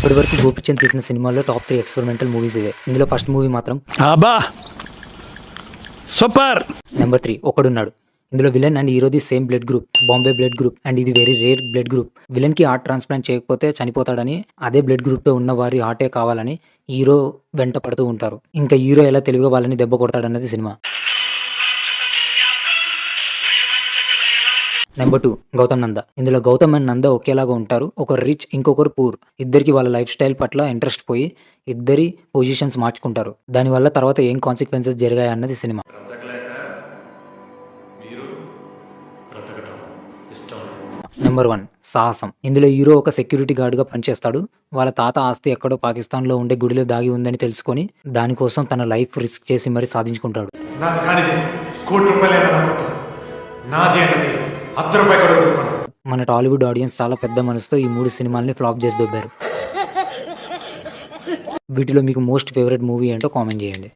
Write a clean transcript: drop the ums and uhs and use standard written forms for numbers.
ఇప్పటి వరకు గోపిచంద్ తీసిన సినిమాల్లో టాప్ 3 ఎక్స్పెరిమెంటల్ మూవీస్ ఇవే. ఇందులో ఫస్ట్ మూవీ మాత్రం అబ్బా సూపర్. నెంబర్ 3 ఒకడున్నాడు. ఇందులో విలన్ అండ్ హీరోది same blood group, Bombay blood group, and ఇది very rare blood group. Villain కి హార్ట్ ట్రాన్స్ప్లాంట్ చేయకపోతే చనిపోతాడని, అదే బ్లడ్ గ్రూప్ తో ఉన్న వారి హార్టే కావాలని హీరో వెంట పడుతూ ఉంటారు. ఇంకా హీరో ఎలా తెలివిగా వాళ్ళని దెబ్బ కొడతాడన్నది సినిమా. నెంబర్ 2 గౌతమ్ నంద. ఇందులో గౌతమ్ అండ్ నంద ఒకేలాగా ఉంటారు. ఒకరు రిచ్, ఇంకొకరు పూర్. ఇద్దరికి వాళ్ళ లైఫ్ స్టైల్ పట్ల ఇంట్రెస్ట్ పోయి ఇద్దరి పొజిషన్స్ మార్చుకుంటారు. దానివల్ల తర్వాత ఏం కాన్సిక్వెన్సెస్ జరిగాయి అన్నది సినిమా. బ్రతకలేక మీరు బ్రతకటం ఇష్టం లేదు. నెంబర్ 1 సాహసం. ఇందులో హీరో ఒక సెక్యూరిటీ గార్డ్ గా పనిచేస్తాడు. వాళ్ళ తాత ఆస్తి ఎక్కడో పాకిస్తాన్ లో ఉండే గుడిలో దాగి ఉందని తెలుసుకొని దానికోసం తన లైఫ్ రిస్క్ చేసి మరీ సాధించుకుంటాడు. నాది కానిది ₹1,00,00,000 నాకు నాది అన్నది ₹10 కూడా దొరకను. మన టాలీవుడ్ ఆడియన్స్ చాలా పెద్ద మనసుతో ఈ 3 సినిమాల్ని ఫ్లాప్ చేసి దొబ్బారు. వీటిలో మీకు మోస్ట్ ఫేవరెట్ మూవీ ఏంటో కామెంట్ చేయండి.